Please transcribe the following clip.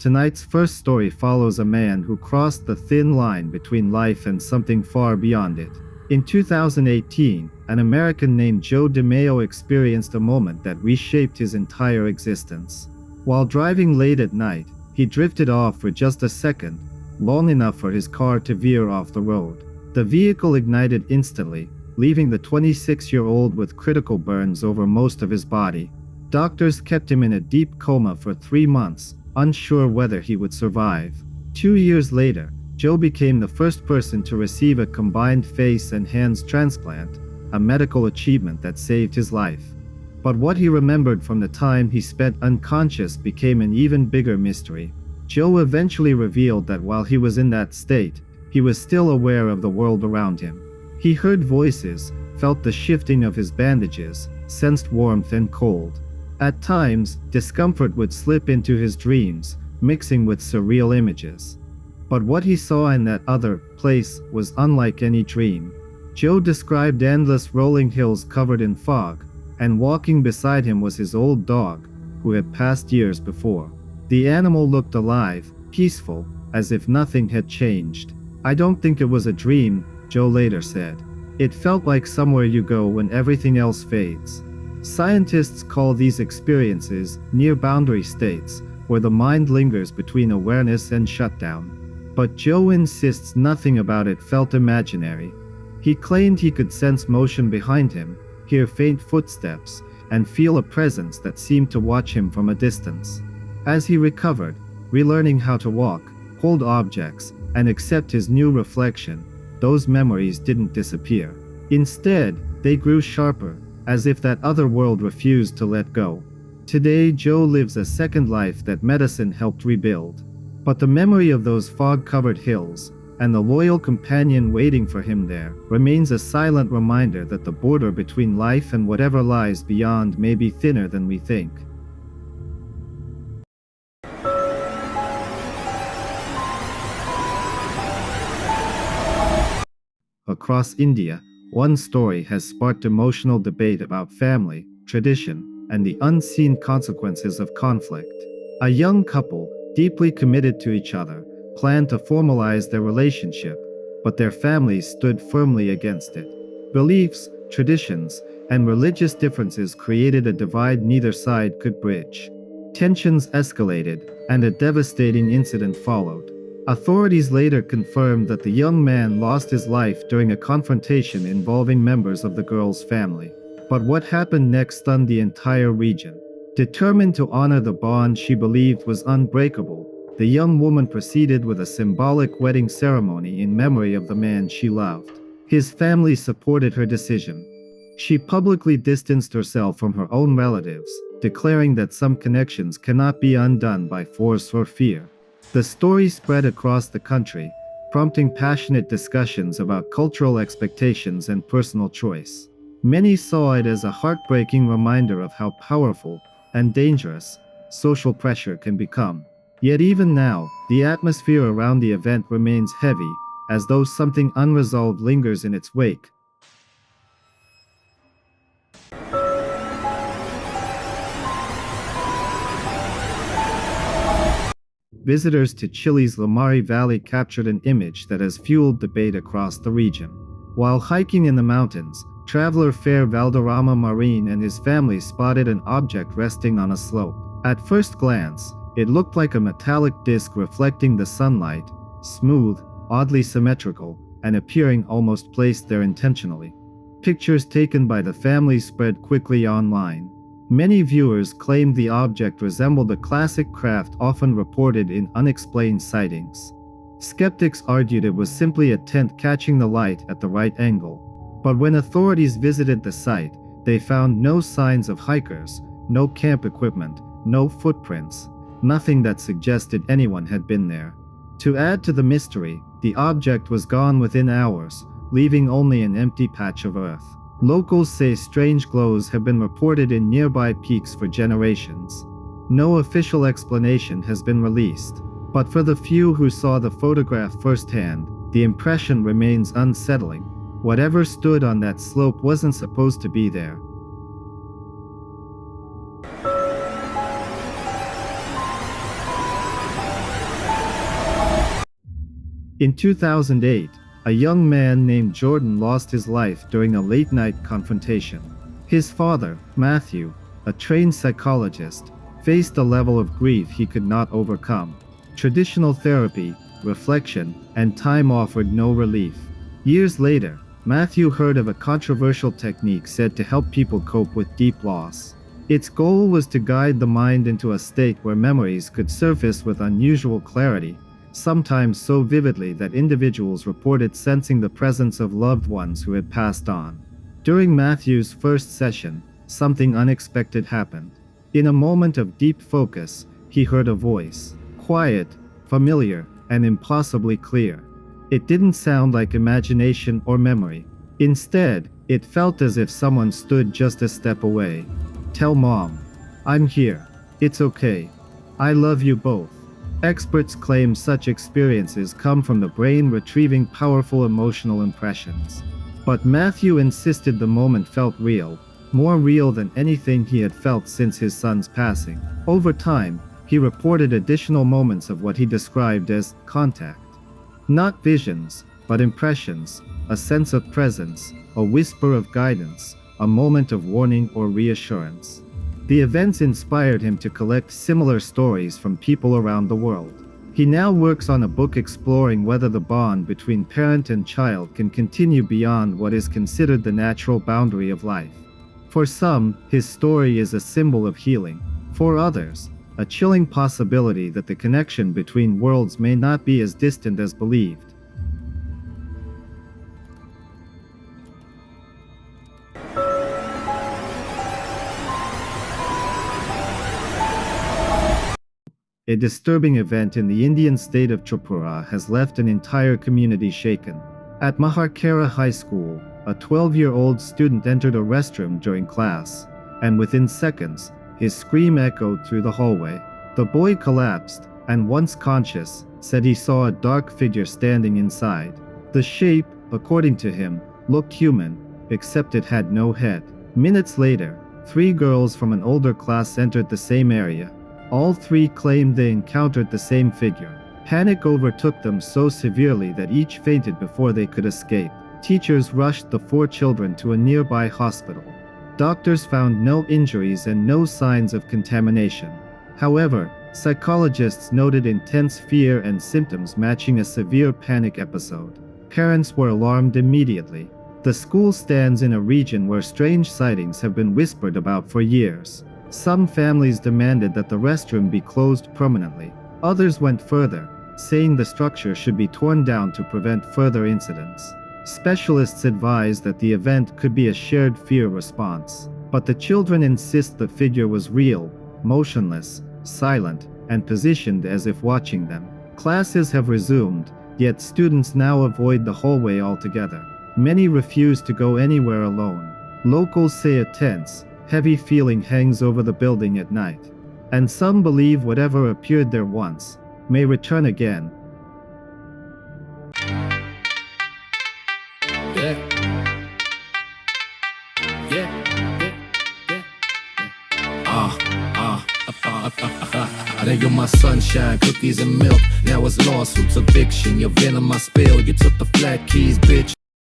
Tonight's first story follows a man who crossed the thin line between life and something far beyond it. In 2018, an American named Joe DeMeo experienced a moment that reshaped his entire existence. While driving late at night, he drifted off for just a second, long enough for his car to veer off the road. The vehicle ignited instantly, leaving the 26-year-old with critical burns over most of his body. Doctors kept him in a deep coma for 3 months, unsure whether he would survive. 2 years later, Joe became the first person to receive a combined face and hands transplant, a medical achievement that saved his life. But what he remembered from the time he spent unconscious became an even bigger mystery. Joe eventually revealed that while he was in that state, he was still aware of the world around him. He heard voices, felt the shifting of his bandages, sensed warmth and cold. At times, discomfort would slip into his dreams, mixing with surreal images. But what he saw in that other place was unlike any dream. Joe described endless rolling hills covered in fog, and walking beside him was his old dog, who had passed years before. The animal looked alive, peaceful, as if nothing had changed. "I don't think it was a dream," Joe later said. "It felt like somewhere you go when everything else fades." Scientists call these experiences near-boundary states, where the mind lingers between awareness and shutdown. But Joe insists nothing about it felt imaginary. He claimed he could sense motion behind him, hear faint footsteps, and feel a presence that seemed to watch him from a distance. As he recovered, relearning how to walk, hold objects, and accept his new reflection, those memories didn't disappear. Instead, they grew sharper, as if that other world refused to let go. Today, Joe lives a second life that medicine helped rebuild. But the memory of those fog-covered hills, and the loyal companion waiting for him there, remains a silent reminder that the border between life and whatever lies beyond may be thinner than we think. Across India, one story has sparked emotional debate about family, tradition, and the unseen consequences of conflict. A young couple, deeply committed to each other, planned to formalize their relationship, but their families stood firmly against it. Beliefs, traditions, and religious differences created a divide neither side could bridge. Tensions escalated, and a devastating incident followed. Authorities later confirmed that the young man lost his life during a confrontation involving members of the girl's family. But what happened next stunned the entire region. Determined to honor the bond she believed was unbreakable, the young woman proceeded with a symbolic wedding ceremony in memory of the man she loved. His family supported her decision. She publicly distanced herself from her own relatives, declaring that some connections cannot be undone by force or fear. The story spread across the country, prompting passionate discussions about cultural expectations and personal choice. Many saw it as a heartbreaking reminder of how powerful and dangerous social pressure can become. Yet even now, the atmosphere around the event remains heavy, as though something unresolved lingers in its wake. Visitors to Chile's Lamari Valley captured an image that has fueled debate across the region. While hiking in the mountains, traveler Fair Valderrama Marin and his family spotted an object resting on a slope. At first glance, it looked like a metallic disc reflecting the sunlight, smooth, oddly symmetrical, and appearing almost placed there intentionally. Pictures taken by the family spread quickly online. Many viewers claimed the object resembled a classic craft often reported in unexplained sightings. Skeptics argued it was simply a tent catching the light at the right angle. But when authorities visited the site, they found no signs of hikers, no camp equipment, no footprints, nothing that suggested anyone had been there. To add to the mystery, the object was gone within hours, leaving only an empty patch of earth. Locals say strange glows have been reported in nearby peaks for generations. No official explanation has been released, but for the few who saw the photograph firsthand, the impression remains unsettling. Whatever stood on that slope wasn't supposed to be there. In 2008, a young man named Jordan lost his life during a late-night confrontation. His father, Matthew, a trained psychologist, faced a level of grief he could not overcome. Traditional therapy, reflection, and time offered no relief. Years later, Matthew heard of a controversial technique said to help people cope with deep loss. Its goal was to guide the mind into a state where memories could surface with unusual clarity, sometimes so vividly that individuals reported sensing the presence of loved ones who had passed on. During Matthew's first session, something unexpected happened. In a moment of deep focus, he heard a voice, quiet, familiar, and impossibly clear. It didn't sound like imagination or memory. Instead, it felt as if someone stood just a step away. "Tell Mom. I'm here. It's okay. I love you both." Experts claim such experiences come from the brain retrieving powerful emotional impressions. But Matthew insisted the moment felt real, more real than anything he had felt since his son's passing. Over time, he reported additional moments of what he described as contact. Not visions, but impressions, a sense of presence, a whisper of guidance, a moment of warning or reassurance. The events inspired him to collect similar stories from people around the world. He now works on a book exploring whether the bond between parent and child can continue beyond what is considered the natural boundary of life. For some, his story is a symbol of healing. For others, a chilling possibility that the connection between worlds may not be as distant as believed. A disturbing event in the Indian state of Tripura has left an entire community shaken. At Maharkera High School, a 12-year-old student entered a restroom during class, and within seconds, his scream echoed through the hallway. The boy collapsed, and once conscious, said he saw a dark figure standing inside. The shape, according to him, looked human, except it had no head. Minutes later, 3 girls from an older class entered the same area. All 3 claimed they encountered the same figure. Panic overtook them so severely that each fainted before they could escape. Teachers rushed the 4 children to a nearby hospital. Doctors found no injuries and no signs of contamination. However, psychologists noted intense fear and symptoms matching a severe panic episode. Parents were alarmed immediately. The school stands in a region where strange sightings have been whispered about for years. Some families demanded that the restroom be closed permanently. Others went further, saying the structure should be torn down to prevent further incidents. Specialists advise that the event could be a shared fear response, but the children insist the figure was real, motionless, silent, and positioned as if watching them. Classes have resumed, yet students now avoid the hallway altogether. Many refuse to go anywhere alone. Locals say a tense, heavy feeling hangs over the building at night, and some believe whatever appeared there once may return again. There you're my sunshine, cookies and milk. Now it's lawsuits, eviction. Your venom I spilled. You took the flat keys, bitch.